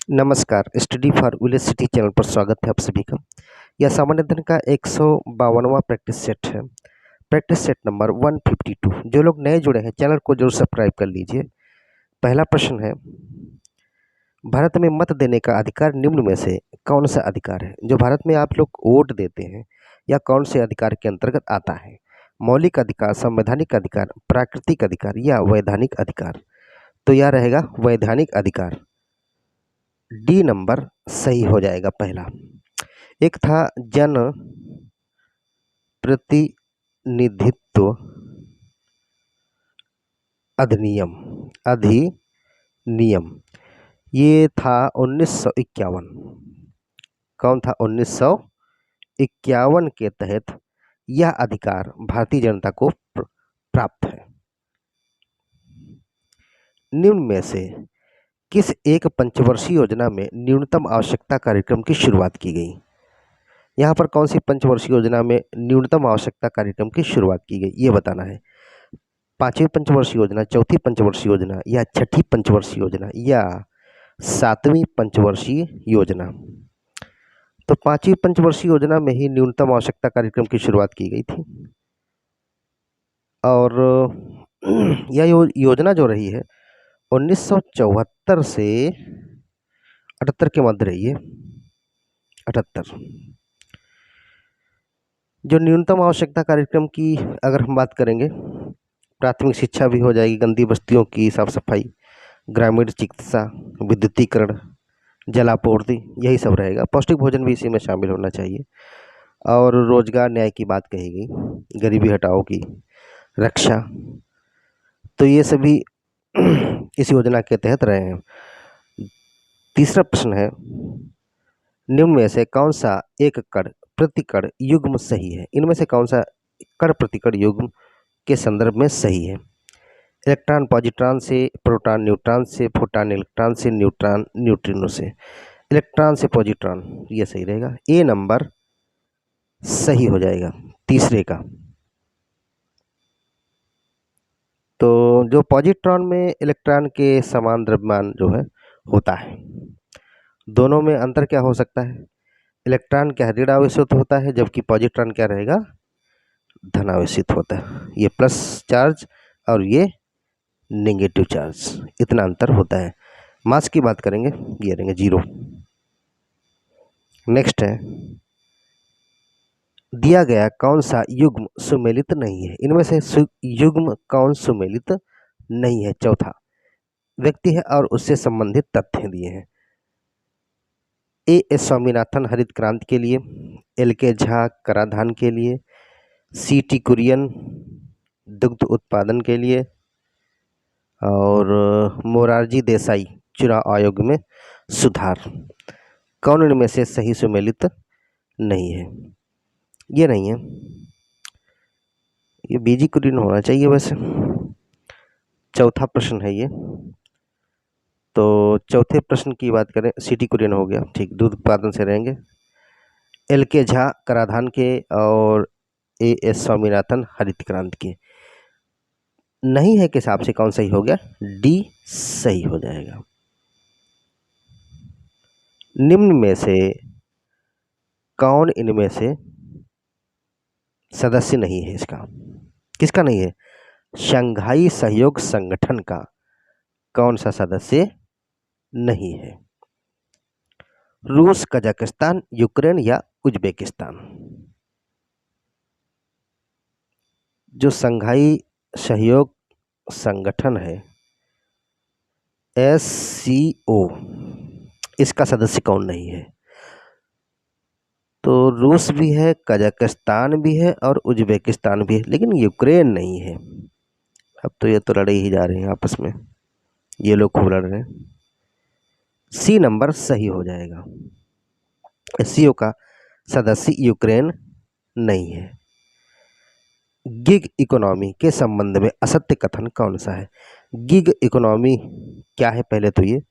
नमस्कार, study for village city channel पर स्वागत है आप सभी का। यह सामान्य अध्ययन का 152वां प्रैक्टिस सेट है। Practice set number 152। जो लोग नए जुड़े हैं चैनल को जरूर सब्सक्राइब कर लीजिए। पहला प्रश्न है, भारत में मत देने का अधिकार निम्न में से कौन सा अधिकार है? जो भारत में आप लोग वोट देते हैं या कौन से अधिकार के अंतर्गत आता है? मौलिक अधिकार, संवैधानिक अधिकार, प्राकृतिक अधिकार या वैधानिक अधिकार? तो यह रहेगा वैधानिक अधिकार। डी नंबर सही हो जाएगा पहला। एक था जन प्रतिनिधित्व अधिनियम, ये था 1951। कौन था? 1951 के तहत यह अधिकार भारतीय जनता को प्राप्त है। निम्न में से किस एक पंचवर्षीय योजना में न्यूनतम आवश्यकता कार्यक्रम की शुरुआत की गई? यहाँ पर कौन सी पंचवर्षीय योजना में न्यूनतम आवश्यकता कार्यक्रम की शुरुआत की गई ये बताना है। पांचवी पंचवर्षीय योजना, चौथी पंचवर्षीय योजना या छठी पंचवर्षीय योजना या सातवीं पंचवर्षीय योजना? तो पांचवी पंचवर्षीय योजना में ही न्यूनतम आवश्यकता कार्यक्रम की शुरुआत की गई थी। और यह योजना जो रही है 1974 से 78 के मध्य रही है। 78 जो न्यूनतम आवश्यकता कार्यक्रम की अगर हम बात करेंगे, प्राथमिक शिक्षा भी हो जाएगी, गंदी बस्तियों की साफ सफाई, ग्रामीण चिकित्सा, विद्युतीकरण, जलापूर्ति, यही सब रहेगा। पौष्टिक भोजन भी इसी में शामिल होना चाहिए। और रोजगार न्याय की बात कही गई, गरीबी हटाओ की, रक्षा, तो ये सभी इस योजना के तहत रहे हैं। तीसरा प्रश्न है, निम्न में से कौन सा एक कण प्रतिकण युग्म सही है? इनमें से कौन सा कण प्रतिकण युग्म के संदर्भ में सही है? इलेक्ट्रॉन पॉजिट्रॉन से, प्रोटॉन न्यूट्रॉन से, फोटॉन इलेक्ट्रॉन से, न्यूट्रॉन न्यूट्रिनो से। इलेक्ट्रॉन से पॉजिट्रॉन, ये सही रहेगा। ए नंबर सही हो जाएगा तीसरे का। तो जो पॉजिट्रॉन में इलेक्ट्रॉन के समान द्रव्यमान जो है होता है, दोनों में अंतर क्या हो सकता है? इलेक्ट्रॉन क्या ऋण आवेशित होता है, जबकि पॉजिट्रॉन क्या रहेगा? धन आवेशित होता है। ये प्लस चार्ज और ये नेगेटिव चार्ज, इतना अंतर होता है। मास की बात करेंगे, ये रहेंगे 0। नेक्स्ट है, दिया गया कौन सा युग्म सुमेलित नहीं है? इनमें से युग्म कौन सुमेलित नहीं है? चौथा, व्यक्ति है और उससे संबंधित तथ्य दिए हैं। ए एस स्वामीनाथन हरित क्रांति के लिए, एल के झा कराधान के लिए, सी टी कुरियन दुग्ध उत्पादन के लिए, और मोरारजी देसाई चुनाव आयोग में सुधार। कौन इनमें से सही सुमेलित नहीं है? ये नहीं है, ये बीजी कुरियन होना चाहिए वैसे। चौथा प्रश्न है ये। तो चौथे प्रश्न की बात करें, सिटी कुरियन हो गया, ठीक, दूध उत्पादन से रहेंगे। एल के झा कराधान के और ए एस स्वामीनाथन हरित क्रांति के नहीं है के हिसाब से कौन सही हो गया? डी सही हो जाएगा। निम्न में से कौन इनमें से सदस्य नहीं है? इसका किसका नहीं है? शंघाई सहयोग संगठन का कौन सा सदस्य नहीं है? रूस, कजाकिस्तान, यूक्रेन या उज्बेकिस्तान? जो शंघाई सहयोग संगठन है SCO, इसका सदस्य कौन नहीं है? तो रूस भी है, कजाकिस्तान भी है और उज्बेकिस्तान भी है, लेकिन यूक्रेन नहीं है। अब तो ये तो लड़े ही जा रहे हैं आपस में, ये लोग खूब लड़ रहे हैं। सी नंबर सही हो जाएगा। SCO का सदस्य यूक्रेन नहीं है। गिग इकोनॉमी के संबंध में असत्य कथन कौन सा है? गिग इकोनॉमी क्या है पहले तो ये,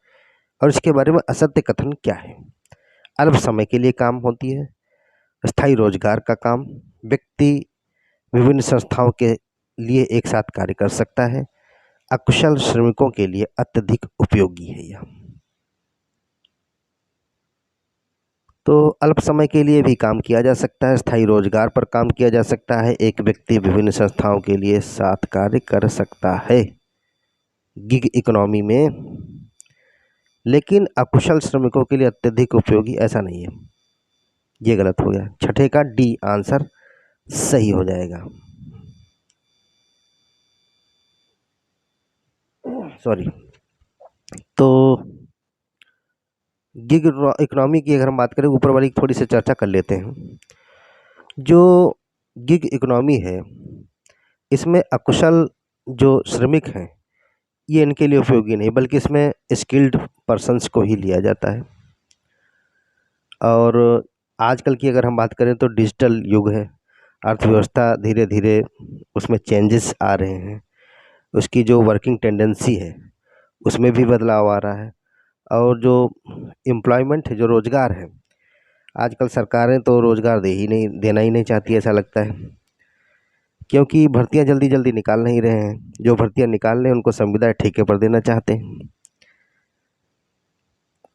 और इसके बारे में असत्य कथन क्या है? अल्प समय के लिए काम होती है, स्थायी रोजगार का काम, व्यक्ति विभिन्न संस्थाओं के लिए एक साथ कार्य कर सकता है, अकुशल श्रमिकों के लिए अत्यधिक उपयोगी है यह। तो अल्प समय के लिए भी काम किया जा सकता है, स्थायी रोजगार पर काम किया जा सकता है, एक व्यक्ति विभिन्न संस्थाओं के लिए साथ कार्य कर सकता है गिग इकोनॉमी में। लेकिन अकुशल श्रमिकों के लिए अत्यधिक उपयोगी ऐसा नहीं है, ये गलत हो गया। छठे का डी आंसर सही हो जाएगा। सॉरी। तो गिग इकोनॉमी की अगर हम बात करें, ऊपर वाली थोड़ी सी चर्चा कर लेते हैं। जो गिग इकोनॉमी है, इसमें अकुशल जो श्रमिक हैं ये इनके लिए उपयोगी नहीं, बल्कि इसमें स्किल्ड पर्सन्स को ही लिया जाता है। और आजकल की अगर हम बात करें तो डिजिटल युग है, अर्थव्यवस्था धीरे धीरे उसमें चेंजेस आ रहे हैं, उसकी जो वर्किंग टेंडेंसी है उसमें भी बदलाव आ रहा है। और जो एम्प्लॉयमेंट है, जो रोज़गार है, आजकल सरकारें तो रोज़गार देना ही नहीं चाहती, ऐसा लगता है, क्योंकि भर्तियां जल्दी जल्दी निकाल नहीं रहे हैं। जो भर्तियां निकाल रहे हैं उनको संविदा ठेके पर देना चाहते हैं।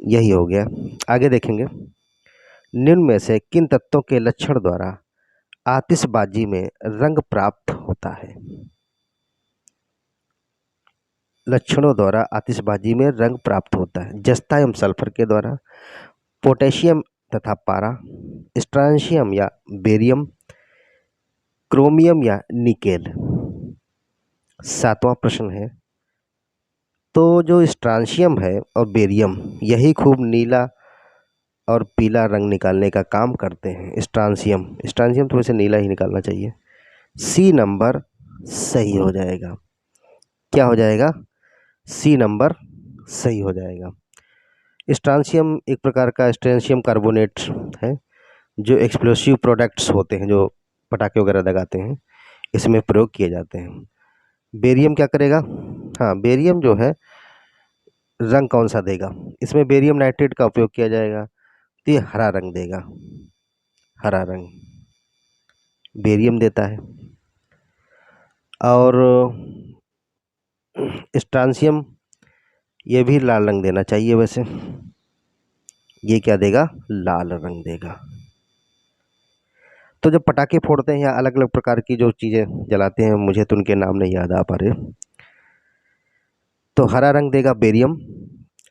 यही हो गया। आगे देखेंगे, निम्न में से किन तत्वों के लक्षण द्वारा आतिशबाजी में रंग प्राप्त होता है? लक्षणों द्वारा आतिशबाजी में रंग प्राप्त होता है। जस्ता एवं सल्फर के द्वारा, पोटेशियम तथा पारा, स्ट्रांशियम या बेरियम, क्रोमियम या निकेल। सातवां प्रश्न है, तो जो स्ट्रांशियम है और बेरियम, यही खूब नीला और पीला रंग निकालने का काम करते हैं। स्ट्रांशियम थोड़े से नीला ही निकालना चाहिए। सी नंबर सही हो जाएगा। क्या हो जाएगा? सी नंबर सही हो जाएगा। स्ट्रांशियम एक प्रकार का स्ट्रेंशियम कार्बोनेट है, जो एक्सप्लोसिव प्रोडक्ट्स होते हैं, जो पटाखे वगैरह दगाते हैं, इसमें प्रयोग किए जाते हैं। बेरियम क्या करेगा? हाँ, बेरियम जो है रंग कौन सा देगा? इसमें बेरियम नाइट्रेट का उपयोग किया जाएगा, तो ये हरा रंग देगा। हरा रंग बेरियम देता है। और स्ट्रांशियम ये भी लाल रंग देना चाहिए वैसे। ये क्या देगा? लाल रंग देगा। तो जब पटाखे फोड़ते हैं या अलग अलग प्रकार की जो चीज़ें जलाते हैं, मुझे तो उनके नाम नहीं याद आ पा रहे, तो हरा रंग देगा बेरियम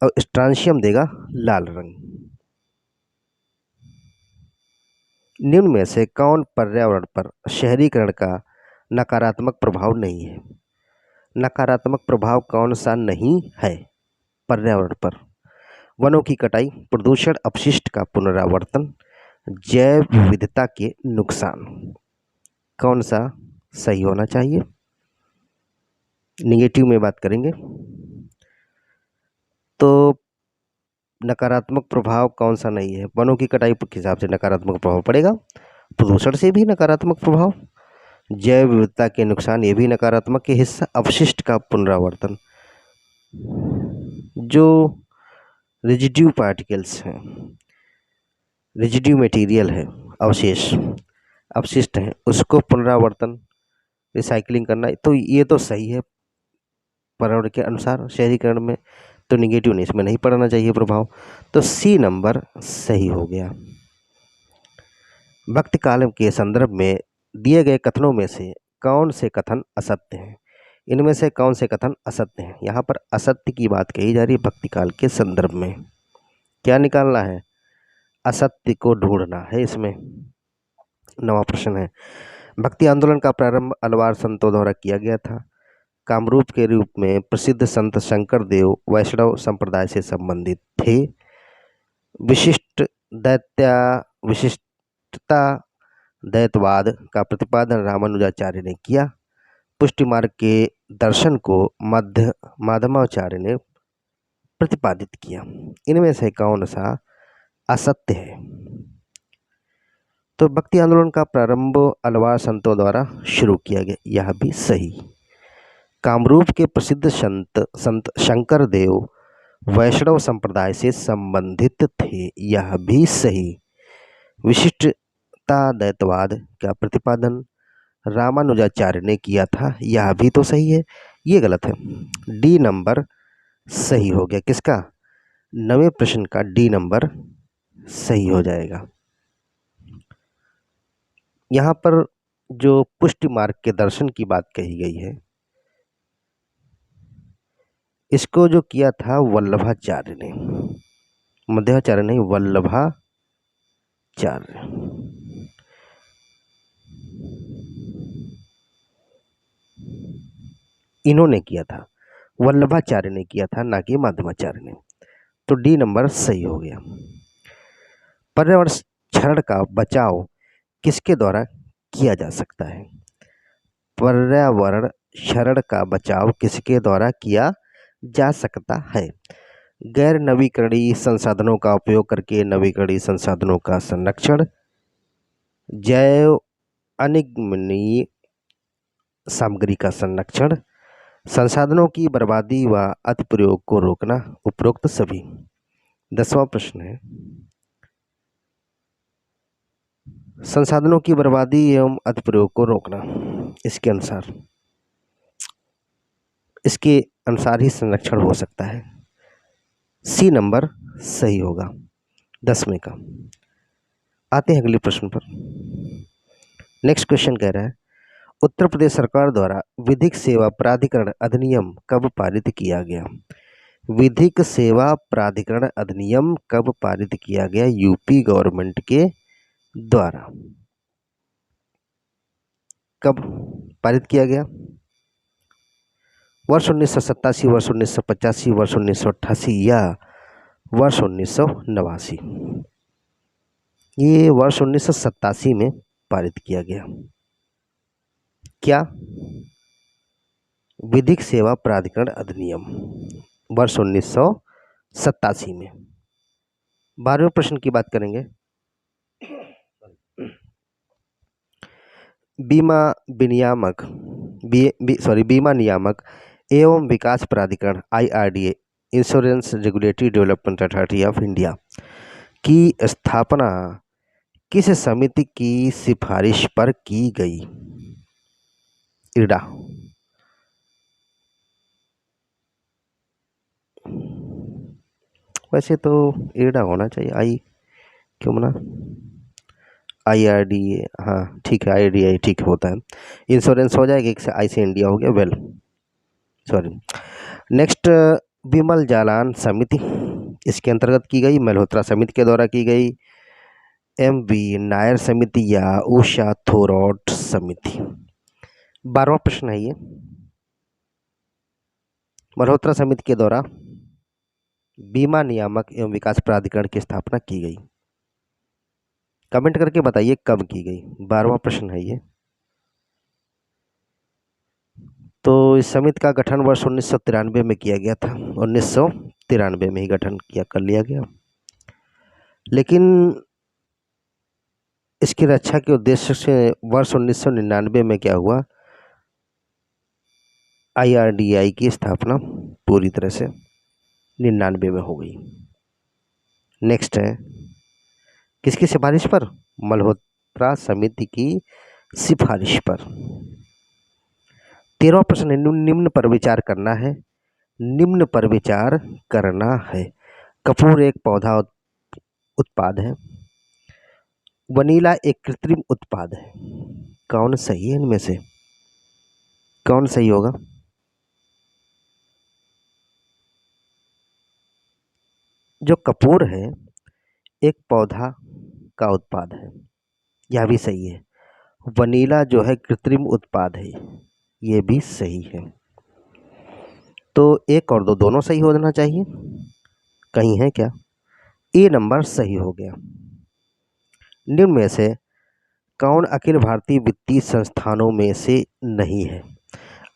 और स्ट्रांशियम देगा लाल रंग। निम्न में से कौन पर्यावरण पर शहरीकरण का नकारात्मक प्रभाव नहीं है? नकारात्मक प्रभाव कौन सा नहीं है पर्यावरण पर? वनों की कटाई, प्रदूषण, अपशिष्ट का पुनरावर्तन, जैव विविधता के नुकसान। कौन सा सही होना चाहिए? निगेटिव में बात करेंगे तो नकारात्मक प्रभाव कौन सा नहीं है? वनों की कटाई के हिसाब से नकारात्मक प्रभाव पड़ेगा, प्रदूषण से भी नकारात्मक प्रभाव, जैव विविधता के नुकसान ये भी नकारात्मक के हिस्सा, अपशिष्ट का पुनरावर्तन, जो रेजिड्यू पार्टिकल्स हैं, रेजिड्यू मटेरियल है, अवशेष अपशिष्ट हैं, उसको पुनरावर्तन रिसाइकलिंग करना, तो ये तो सही है पर्यावरण के अनुसार शहरीकरण में, तो निगेटिव नहीं, इसमें नहीं पड़ना चाहिए प्रभाव, तो सी नंबर सही हो गया। भक्ति काल के संदर्भ में दिए गए कथनों में से कौन से कथन असत्य हैं? इनमें से कौन से कथन असत्य हैं? यहाँ पर असत्य की बात कही जा रही है भक्ति काल के संदर्भ में। क्या निकालना है? असत्य को ढूंढना है इसमें। नवा प्रश्न है, भक्ति आंदोलन का प्रारंभ अलवार संतों द्वारा किया गया था। कामरूप के रूप में प्रसिद्ध संत शंकर देव वैष्णव संप्रदाय से संबंधित थे। विशिष्टता दैतवाद का प्रतिपादन रामानुजाचार्य ने किया। पुष्टि मार्ग के दर्शन को माधवाचार्य ने प्रतिपादित किया। इनमें से कौन सा असत्य है? तो भक्ति आंदोलन का प्रारंभ अलवार संतों द्वारा शुरू किया गया, यह भी सही। कामरूप के प्रसिद्ध संत शंकर देव वैष्णव संप्रदाय से संबंधित थे, यह भी सही। विशिष्टता दैतवाद का प्रतिपादन रामानुजाचार्य ने किया था, यह भी तो सही है। ये गलत है, डी नंबर सही हो गया। किसका? नवे प्रश्न का डी नंबर सही हो जाएगा। यहाँ पर जो पुष्टि मार्ग के दर्शन की बात कही गई है, इसको जो किया था वल्लभाचार्य ने, मध्वाचार्य नहीं, वल्लभाचार्य। इन्होंने किया था, वल्लभाचार्य ने किया था, ना कि मध्वाचार्य ने। तो डी नंबर सही हो गया। पर्यावरण क्षरण का बचाव किसके द्वारा किया जा सकता है? पर्यावरण क्षरण का बचाव किसके द्वारा किया जा सकता है? गैर नवीकरणीय संसाधनों का उपयोग करके नवीकरणीय संसाधनों का संरक्षण, जैव अनिगमनीय सामग्री का संरक्षण, संसाधनों की बर्बादी व अतिप्रयोग को रोकना, उपरोक्त सभी। 10वां प्रश्न है, संसाधनों की बर्बादी एवं अतिप्रयोग को रोकना, इसके अनुसार ही संरक्षण हो सकता है। सी नंबर सही होगा 10वें का। आते हैं अगले प्रश्न पर। नेक्स्ट क्वेश्चन कह रहा है, उत्तर प्रदेश सरकार द्वारा विधिक सेवा प्राधिकरण अधिनियम कब पारित किया गया? विधिक सेवा प्राधिकरण अधिनियम कब पारित किया गया यूपी गवर्नमेंट के द्वारा? कब पारित किया गया? वर्ष 1987, वर्ष 1985, वर्ष 1988 या वर्ष 1989? ये वर्ष 1987 में पारित किया गया। क्या? विधिक सेवा प्राधिकरण अधिनियम वर्ष 1987 में। 12वें प्रश्न की बात करेंगे। बीमा नियामक एवं विकास प्राधिकरण IRDA, insurance regulatory development authority of India की स्थापना किस समिति की सिफारिश पर की गई? इरडा। वैसे तो इरडा होना चाहिए, आई क्यों बना? IRDA, हाँ ठीक है, IRDA ठीक होता है। इंश्योरेंस हो जाएगा, एक से आई से इंडिया हो गया, वेल सॉरी। नेक्स्ट, विमल जालान समिति इसके अंतर्गत की गई, मल्होत्रा समिति के द्वारा की गई, MV नायर समिति या उषा थोरॉट समिति? 12वां प्रश्न है ये। मल्होत्रा समिति के द्वारा बीमा नियामक एवं विकास प्राधिकरण की स्थापना की गई। कमेंट करके बताइए कब की गई। 12वां प्रश्न है ये। तो इस समिति का गठन वर्ष 1993 में किया गया था। 1993 में ही गठन कर लिया गया। लेकिन इसकी रक्षा के उद्देश्य से वर्ष 1999 में क्या हुआ? IRDA की स्थापना पूरी तरह से 99 में हो गई। नेक्स्ट है, किसकी सिफारिश पर? मल्होत्रा समिति की सिफारिश पर। 13वां प्रश्न, निम्न पर विचार करना है। निम्न पर विचार करना है। कपूर एक पौधा उत्पाद है, वनीला एक कृत्रिम उत्पाद है। कौन सही है इनमें से? कौन सही होगा? जो कपूर है एक पौधा का उत्पाद है, यह भी सही है। वनीला जो है कृत्रिम उत्पाद है, ये भी सही है। तो एक और दो दोनों सही होना चाहिए, कहीं है क्या? ए नंबर सही हो गया। निम्न में से कौन अखिल भारतीय वित्तीय संस्थानों में से नहीं है?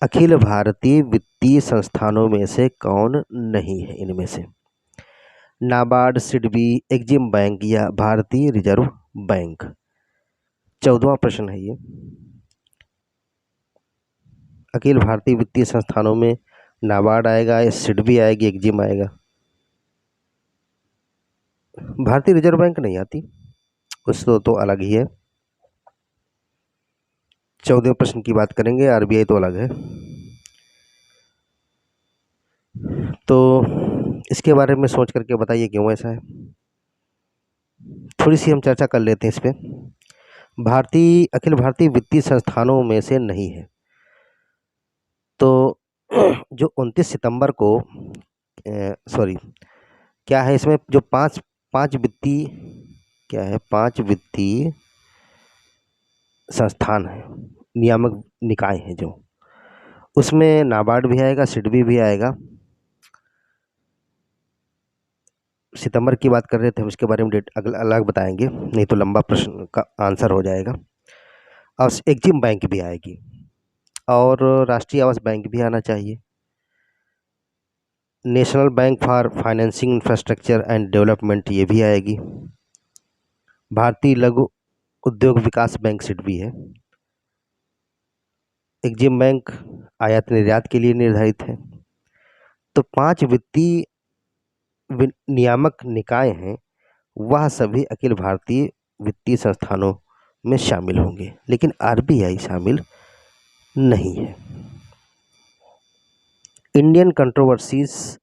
अखिल भारतीय वित्तीय संस्थानों में से कौन नहीं है इनमें से? नाबार्ड, सिडबी, एग्जिम बैंक या भारतीय रिजर्व बैंक? 14वां प्रश्न है ये। अखिल भारतीय वित्तीय संस्थानों में नाबार्ड आएगा या सिडबी आएगी, एग्जिम आएगा? भारतीय रिजर्व बैंक नहीं आती, उसको तो अलग ही है। 14वें प्रश्न की बात करेंगे, RBI तो अलग है। तो इसके बारे में सोच करके बताइए क्यों ऐसा है। थोड़ी सी हम चर्चा कर लेते हैं इस पे। अखिल भारतीय वित्तीय संस्थानों में से नहीं है। तो जो 29 सितंबर को सॉरी, क्या है इसमें, जो पांच पांच वित्तीय, क्या है, 5 वित्तीय संस्थान है, नियामक निकाय हैं जो, उसमें नाबार्ड भी आएगा, सिडबी भी आएगा। सितंबर की बात कर रहे थे, हम इसके बारे में डेट अलग बताएंगे, नहीं तो लंबा प्रश्न का आंसर हो जाएगा। और एक्जिम बैंक भी आएगी, और राष्ट्रीय आवास बैंक भी आना चाहिए। National bank for financing infrastructure and development ये भी आएगी। भारतीय लघु उद्योग विकास बैंक सिडबी है। एक्जिम बैंक आयात निर्यात के लिए निर्धारित है। तो 5 वित्तीय नियामक निकाय हैं, वह सभी अखिल भारतीय वित्तीय संस्थानों में शामिल होंगे, लेकिन आरबीआई शामिल नहीं है। Indian controversies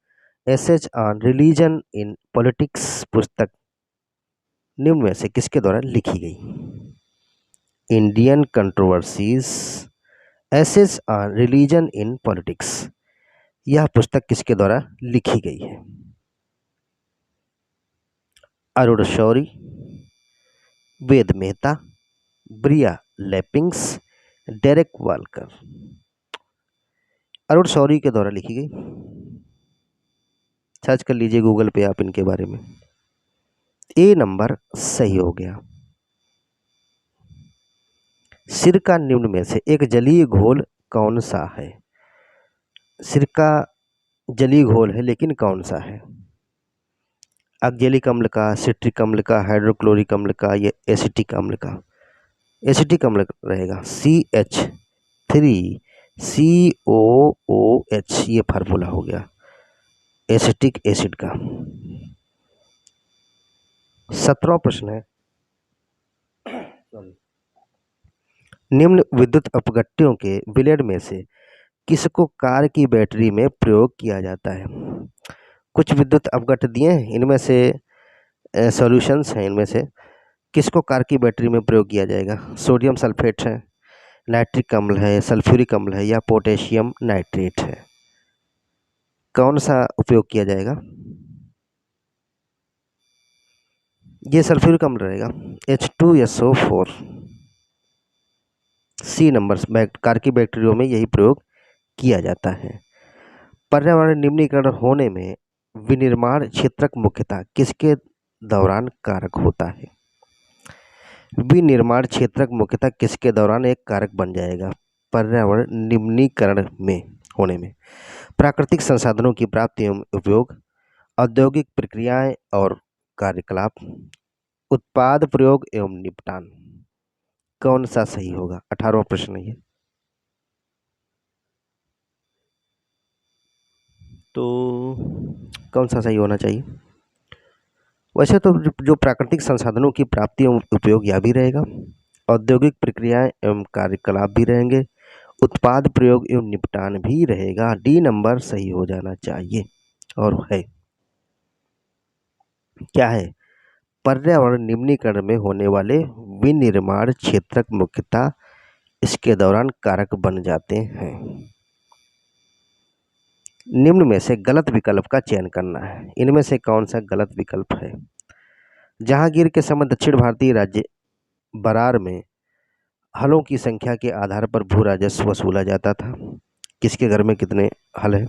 essays on religion in politics पुस्तक निम्न में से किसके द्वारा लिखी गई? Indian controversies essays on religion in politics, यह पुस्तक किसके द्वारा लिखी गई है? Arun Shourie, Ved Mehta, Brian Lapping, Derek Walker. Arun Shourie के द्वारा लिखी गई। सर्च कर लीजिए गूगल पे आप इनके बारे में। ए नंबर सही हो गया। सिरका निम्न में से एक जलीय घोल कौन सा है? सिरका जलीय घोल है, लेकिन कौन सा है? ऑक्जेलिक अम्ल का, सिट्रिक अम्ल का, हाइड्रोक्लोरिक अम्ल का, या एसिटिक अम्ल का? एसिटिक अम्ल रहेगा। CH3COOH, ये फार्मूला हो गया एसिटिक एसिड का। 17वां प्रश्न है, निम्न विद्युत अपघट्यों के विलेय में से किसको कार की बैटरी में प्रयोग किया जाता है? कुछ विद्युत अपघट्य दिए हैं, इनमें से सॉल्यूशंस हैं, इनमें से किसको कार की बैटरी में प्रयोग किया जाएगा? सोडियम सल्फेट है, नाइट्रिक अम्ल है, सल्फ्यूरिक अम्ल है, या पोटेशियम नाइट्रेट है? कौन सा उपयोग किया जाएगा? ये सल्फ्यूरिक अम्ल रहेगा, H2SO4। सी नंबर, कार की बैटरियों में यही प्रयोग किया जाता है। पर्यावरण निम्नीकरण होने में विनिर्माण क्षेत्रक मुख्यतः किसके दौरान कारक होता है? विनिर्माण क्षेत्रक मुख्यतः किसके दौरान एक कारक बन जाएगा पर्यावरण निम्नीकरण में होने में? प्राकृतिक संसाधनों की प्राप्ति एवं उपयोग, औद्योगिक प्रक्रियाएं और कार्यकलाप, उत्पाद प्रयोग एवं निपटान। कौन सा सही होगा? 18वां प्रश्न है ये। तो कौन सा सही होना चाहिए? वैसे तो जो प्राकृतिक संसाधनों की प्राप्ति एवं उपयोग यह भी रहेगा, औद्योगिक प्रक्रियाएं एवं कार्यकलाप भी रहेंगे, उत्पाद प्रयोग एवं निपटान भी रहेगा। डी नंबर सही हो जाना चाहिए। और है क्या है? पर्यावरण निम्नीकरण में होने वाले विनिर्माण क्षेत्रक मुख्यतः इसके दौरान कारक बन जाते हैं। निम्न में से गलत विकल्प का चयन करना है। इनमें से कौन सा गलत विकल्प है? जहांगीर के समय दक्षिण भारतीय राज्य बरार में हलों की संख्या के आधार पर भू राजस्व वसूला जाता था। किसके घर में कितने हल हैं?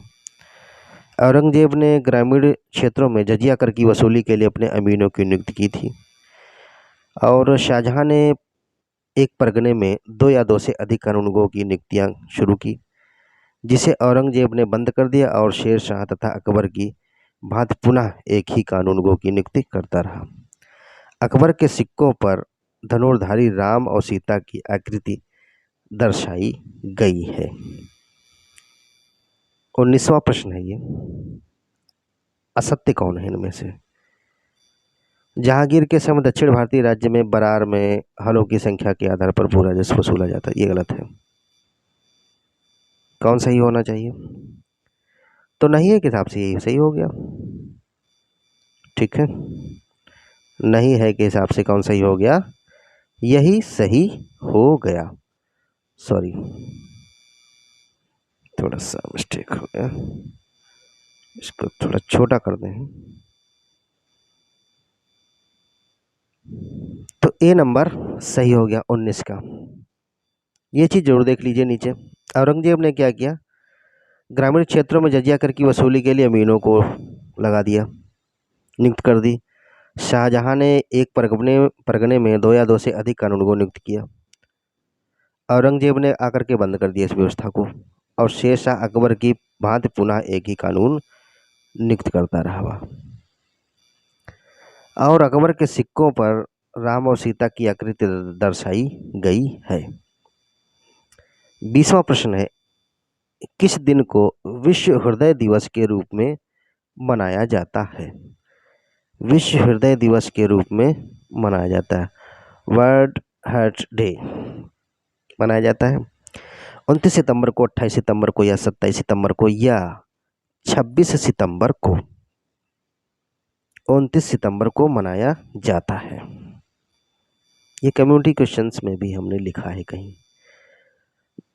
औरंगजेब ने ग्रामीण क्षेत्रों में जजिया कर की वसूली के लिए अपने अमीनों की नियुक्ति की थी। और शाहजहां ने एक परगने में 2 या 2 से अधिक कानूनगों की नियुक्तियां शुरू की, जिसे औरंगजेब ने बंद कर दिया और शेर शाह तथा अकबर की भांति पुनः एक ही कानूनगो की नियुक्ति करता रहा। अकबर के सिक्कों पर धनुर्धारी राम और सीता की आकृति दर्शाई गई है। 19वां प्रश्न है ये, असत्य कौन है इनमें से? जहांगीर के समय दक्षिण भारतीय राज्य में बरार में हलों की संख्या के आधार पर भू राजस्व वसूला जाता है, ये गलत है। कौन सही होना चाहिए? तो नहीं है, किताब से यही सही हो गया। ठीक है, नहीं है के हिसाब से कौन सही हो गया, यही सही हो गया। सॉरी, थोड़ा सा मिस्टेक हो गया, इसको थोड़ा छोटा कर दें। तो ए नंबर सही हो गया 19 का। ये चीज़ जरूर देख लीजिए नीचे। औरंगजेब ने क्या किया, ग्रामीण क्षेत्रों में जजिया कर की वसूली के लिए अमीनों को लगा दिया, नियुक्त कर दी। शाहजहां ने एक परगने में 2 या 2 से अधिक कानून को नियुक्त किया। औरंगजेब ने आकर के बंद कर दिया इस व्यवस्था को, और शेर शाह अकबर की भांति पुनः एक ही कानून नियुक्त करता रहा। और अकबर के सिक्कों पर राम और सीता की आकृति दर्शाई गई है। 20वां प्रश्न है, किस दिन को विश्व हृदय दिवस के रूप में मनाया जाता है? विश्व हृदय दिवस के रूप में मनाया जाता है, वर्ल्ड हार्ट डे मनाया जाता है 29 सितंबर को, 28 सितंबर को, या 27 सितंबर को, या 26 सितंबर को। 29 सितंबर को मनाया जाता है। ये कम्युनिटी क्वेश्चंस में भी हमने लिखा है कहीं।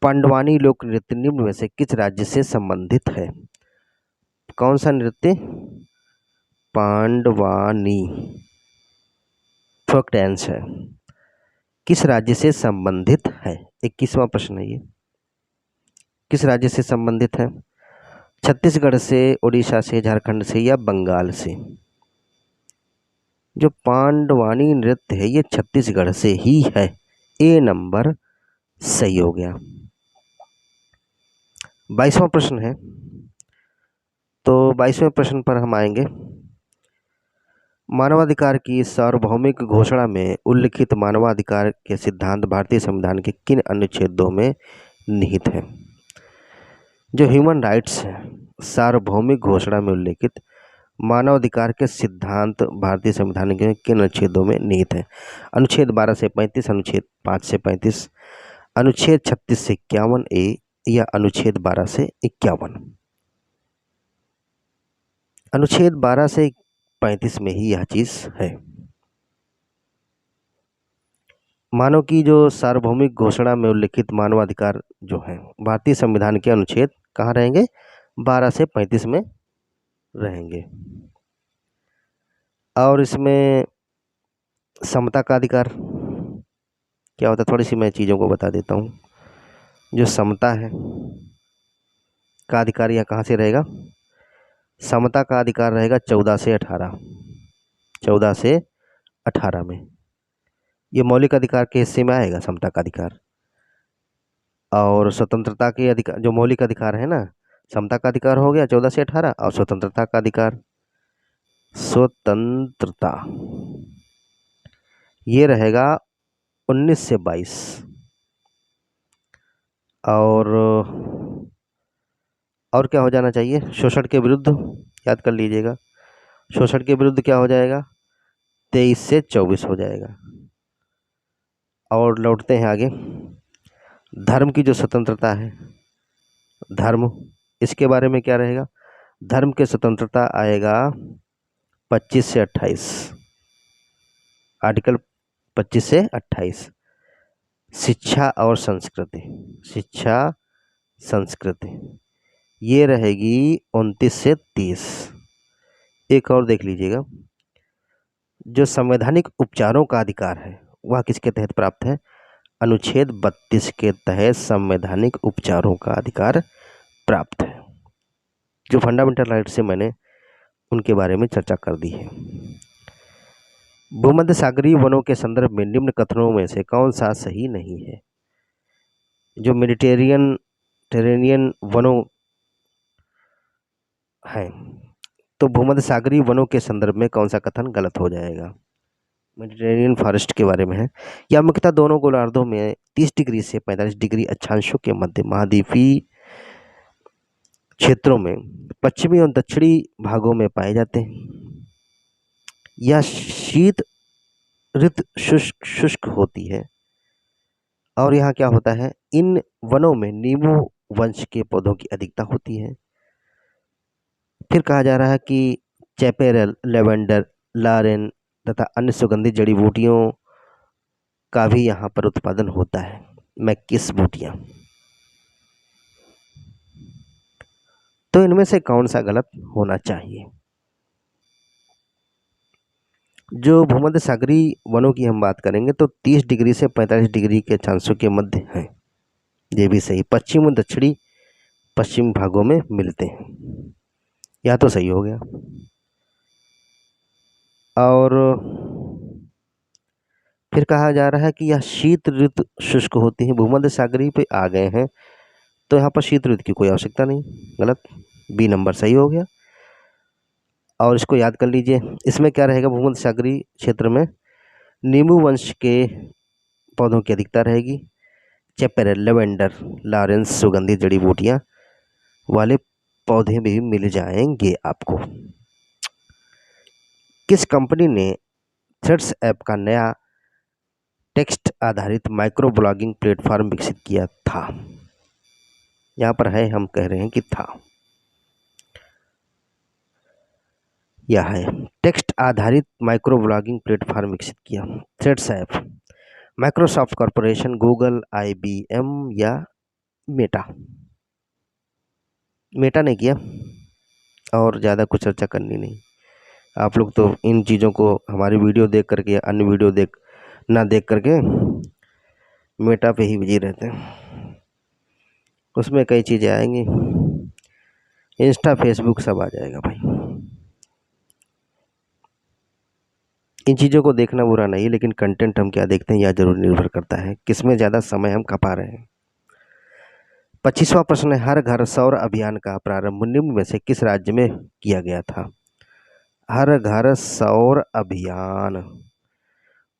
पांडवानी लोक नृत्य निम्न में से किस राज्य से संबंधित है? कौन सा नृत्य? पांडवानी फोक डांस है, किस राज्य से संबंधित है? 21वां प्रश्न है ये, किस राज्य से संबंधित है? छत्तीसगढ़ से, उड़ीसा से, झारखंड से, या बंगाल से? जो पांडवानी नृत्य है ये छत्तीसगढ़ से ही है। ए नंबर सही हो गया। 22वां प्रश्न है, तो 22वें प्रश्न पर हम आएंगे। मानवाधिकार की सार्वभौमिक घोषणा में उल्लिखित मानवाधिकार के सिद्धांत भारतीय संविधान के किन अनुच्छेदों में निहित है? जो ह्यूमन राइट्स है, सार्वभौमिक घोषणा में उल्लिखित मानवाधिकार के सिद्धांत भारतीय संविधान के किन अनुच्छेदों में निहित है? अनुच्छेद 12 से 35, अनुच्छेद 5 से 35, अनुच्छेद 36 से 51 ए, या अनुच्छेद 12 से 51? अनुच्छेद 12 से 35 में ही यह चीज है। मानव की जो सार्वभौमिक घोषणा में उल्लिखित मानवाधिकार जो है भारतीय संविधान के अनुच्छेद कहाँ रहेंगे? 12 से 35 में रहेंगे। और इसमें समता का अधिकार क्या होता है, थोड़ी सी मैं चीज़ों को बता देता हूँ। जो समता है का अधिकार यह कहाँ से रहेगा? समता का अधिकार रहेगा 14 से 18, 14 से 18 में। ये मौलिक अधिकार के हिस्से में आएगा समता का अधिकार। और स्वतंत्रता के अधिकार, जो मौलिक अधिकार है ना, समता का अधिकार हो गया 14 से 18, और स्वतंत्रता का अधिकार, स्वतंत्रता ये रहेगा 19 से 22। और क्या हो जाना चाहिए? शोषण के विरुद्ध, याद कर लीजिएगा, शोषण के विरुद्ध क्या हो जाएगा? 23 से 24 हो जाएगा। और लौटते हैं आगे। धर्म की जो स्वतंत्रता है, धर्म, इसके बारे में क्या रहेगा? धर्म के स्वतंत्रता आएगा 25 से 28, आर्टिकल 25 से 28। शिक्षा और संस्कृति, शिक्षा संस्कृति ये रहेगी 29 से 30। एक और देख लीजिएगा, जो संवैधानिक उपचारों का अधिकार है वह किसके तहत प्राप्त है? अनुच्छेद 32 के तहत संवैधानिक उपचारों का अधिकार प्राप्त है। जो फंडामेंटल राइट से मैंने उनके बारे में चर्चा कर दी है। भूमध्य सागरीय वनों के संदर्भ में निम्न कथनों में से कौन सा सही नहीं है? जो मेडिटेरेनियन वनों हैं, तो भूमध्य सागरीय वनों के संदर्भ में कौन सा कथन गलत हो जाएगा? मेडिटेरेनियन फॉरेस्ट के बारे में है। यह मुख्यतः दोनों गोलार्धों में 30 डिग्री से 45 डिग्री अक्षांशों के मध्य महाद्वीपीय क्षेत्रों में पश्चिमी और दक्षिणी भागों में पाए जाते हैं। यह शीत ऋतु शुष्क होती है। और यहाँ क्या होता है, इन वनों में नींबू वंश के पौधों की अधिकता होती है। फिर कहा जा रहा है कि चैपेरल, लेवेंडर, लारेन, तथा अन्य सुगंधित जड़ी बूटियों का भी यहाँ पर उत्पादन होता है। मैकिस बूटियाँ। तो इनमें से कौन सा गलत होना चाहिए? जो भूमध्य सागरीय वनों की हम बात करेंगे तो 30 डिग्री से 45 डिग्री के अक्षांशों के मध्य हैं। ये भी सही। पश्चिम और दक्षिणी पश्चिम भागों में मिलते हैं। यह तो सही हो गया। और फिर कहा जा रहा है कि यह शीत ऋतु शुष्क होती है। भूमध्य सागरीय पे आ गए हैं तो यहाँ पर शीत ऋतु की कोई आवश्यकता नहीं। गलत। बी नंबर सही हो गया। और इसको याद कर लीजिए। इसमें क्या रहेगा? भूमध्य सागरीय क्षेत्र में नींबू वंश के पौधों की अधिकता रहेगी। चेपेरेल, लेवेंडर, लॉरेंस सुगंधित जड़ी बूटियां वाले पौधे भी मिल जाएंगे आपको। किस कंपनी ने थ्रेड्स ऐप का नया टेक्स्ट आधारित माइक्रो ब्लॉगिंग प्लेटफॉर्म विकसित किया था? यहाँ पर है, हम कह रहे हैं कि था। यह है टेक्स्ट आधारित माइक्रो ब्लॉगिंग प्लेटफॉर्म विकसित किया। Threads app Microsoft corporation, Google, IBM या मेटा? मेटा ने किया। और ज़्यादा कुछ चर्चा करनी नहीं। आप लोग तो इन चीज़ों को हमारी वीडियो देख करके या अन्य वीडियो देख करके मेटा पे ही बिजी रहते हैं। उसमें कई चीज़ें आएंगी। इंस्टा, फेसबुक सब आ जाएगा भाई। इन चीज़ों को देखना बुरा नहीं है, लेकिन कंटेंट हम क्या देखते हैं यह जरूर निर्भर करता है किसमें ज़्यादा समय हम खपा रहे हैं। 25वां प्रश्न है, हर घर सौर अभियान का प्रारंभ निम्न में से किस राज्य में किया गया था? हर घर सौर अभियान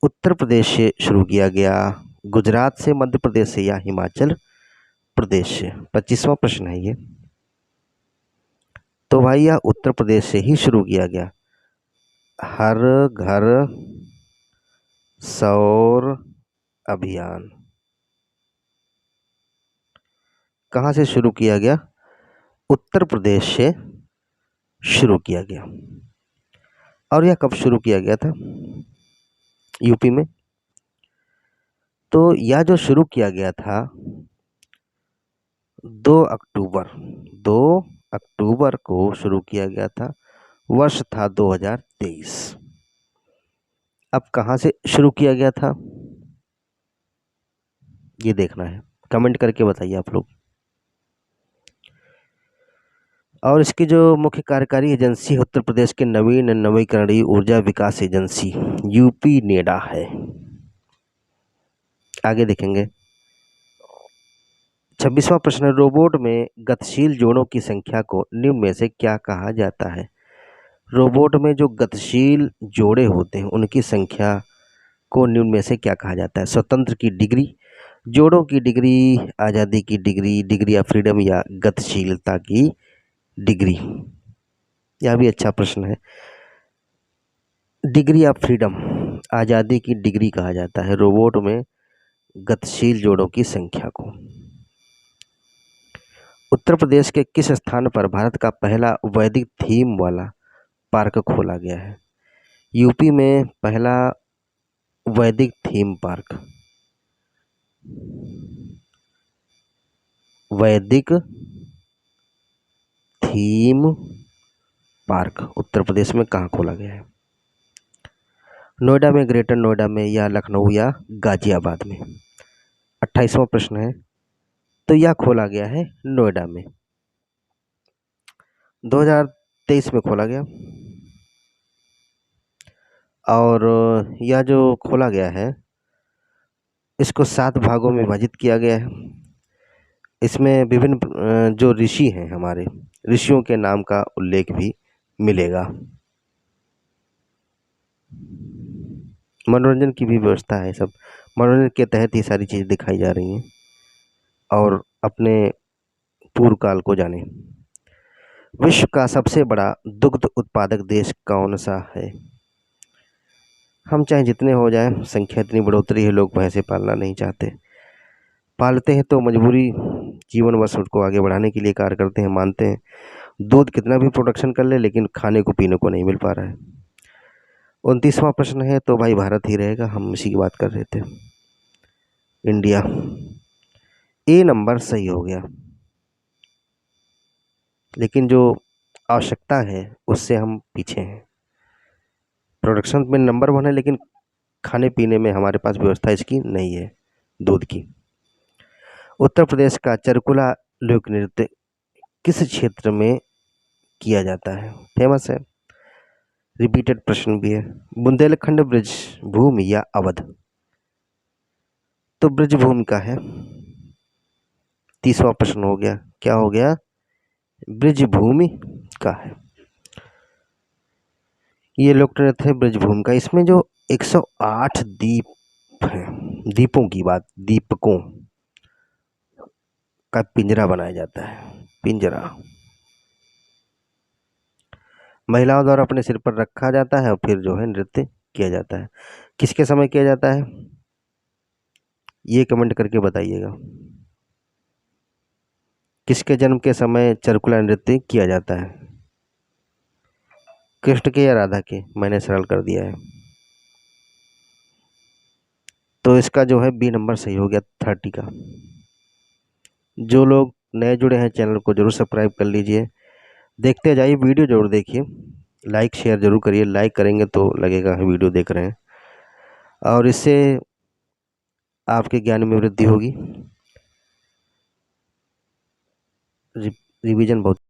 उत्तर प्रदेश से शुरू किया गया, गुजरात से, मध्य प्रदेश से या हिमाचल प्रदेश से? 25वां प्रश्न है ये। तो भाई यह उत्तर प्रदेश से ही शुरू किया गया। हर घर सौर अभियान कहाँ से शुरू किया गया? उत्तर प्रदेश से शुरू किया गया। और यह कब शुरू किया गया था? यूपी में। तो यह जो शुरू किया गया था 2 अक्टूबर को शुरू किया गया था। वर्ष था 2023। अब कहाँ से शुरू किया गया था ये देखना है। कमेंट करके बताइए आप लोग। और इसकी जो मुख्य कार्यकारी एजेंसी है उत्तर प्रदेश के नवीन नवीकरणीय ऊर्जा विकास एजेंसी यूपी नेडा है। आगे देखेंगे। 26वां प्रश्न, रोबोट में गतिशील जोड़ों की संख्या को निम्न में से क्या कहा जाता है? रोबोट में जो गतिशील जोड़े होते हैं उनकी संख्या को निम्न में से क्या कहा जाता है? स्वतंत्र की डिग्री, जोड़ों की डिग्री, आज़ादी की डिग्री, डिग्री ऑफ फ्रीडम या गतिशीलता की डिग्री? यह भी अच्छा प्रश्न है। डिग्री ऑफ फ्रीडम, आज़ादी की डिग्री कहा जाता है रोबोट में गतिशील जोड़ों की संख्या को। उत्तर प्रदेश के किस स्थान पर भारत का पहला वैदिक थीम वाला पार्क खोला गया है? यूपी में पहला वैदिक थीम पार्क, वैदिक थीम पार्क उत्तर प्रदेश में कहाँ खोला गया है? नोएडा में, ग्रेटर नोएडा में या लखनऊ या गाजियाबाद में? 28वां प्रश्न है, तो यह खोला गया है नोएडा में। 2023 में खोला गया। और यह जो खोला गया है इसको 7 भागों में विभाजित किया गया है। इसमें विभिन्न जो ऋषि हैं हमारे ऋषियों के नाम का उल्लेख भी मिलेगा। मनोरंजन की भी व्यवस्था है। सब मनोरंजन के तहत ही सारी चीज़ें दिखाई जा रही हैं। और अपने पूर्व काल को जाने। विश्व का सबसे बड़ा दुग्ध उत्पादक देश कौन सा है? हम चाहे जितने हो जाएं, संख्या इतनी बढ़ोतरी है, लोग भैंसे पालना नहीं चाहते। पालते हैं तो मजबूरी जीवनवश उसको आगे बढ़ाने के लिए कार्य करते हैं। मानते हैं दूध कितना भी प्रोडक्शन कर ले लेकिन खाने को पीने को नहीं मिल पा रहा है। 29वां प्रश्न है तो भाई भारत ही रहेगा, हम इसी की बात कर रहे थे। इंडिया, ए नंबर सही हो गया, लेकिन जो आवश्यकता है उससे हम पीछे हैं। प्रोडक्शन में नंबर 1 है, लेकिन खाने पीने में हमारे पास व्यवस्था इसकी नहीं है, दूध की। उत्तर प्रदेश का चरकुला लोक नृत्य किस क्षेत्र में किया जाता है? फेमस है, रिपीटेड प्रश्न भी है। बुंदेलखंड, ब्रज भूमि या अवध? तो ब्रज भूमि का है। 30वां प्रश्न हो गया, क्या हो गया? ब्रज भूमि का है। ये लोक नृत्य है ब्रज भूमि का। इसमें जो 108 दीप हैं, दीपों की बात, दीपकों का पिंजरा बनाया जाता है, पिंजरा महिलाओं द्वारा अपने सिर पर रखा जाता है और फिर जो है नृत्य किया जाता है। किसके समय किया जाता है, ये कमेंट करके बताइएगा। किसके जन्म के समय चरकुला नृत्य किया जाता है? कृष्ण के या राधा के? मैंने सरल कर दिया है। तो इसका जो है बी नंबर सही हो गया, 30 का। जो लोग नए जुड़े हैं चैनल को जरूर सब्सक्राइब कर लीजिए, देखते जाइए, वीडियो जरूर देखिए, लाइक शेयर जरूर करिए। लाइक करेंगे तो लगेगा वीडियो देख रहे हैं, और इससे आपके ज्ञान में वृद्धि होगी। रिवीजन बहुत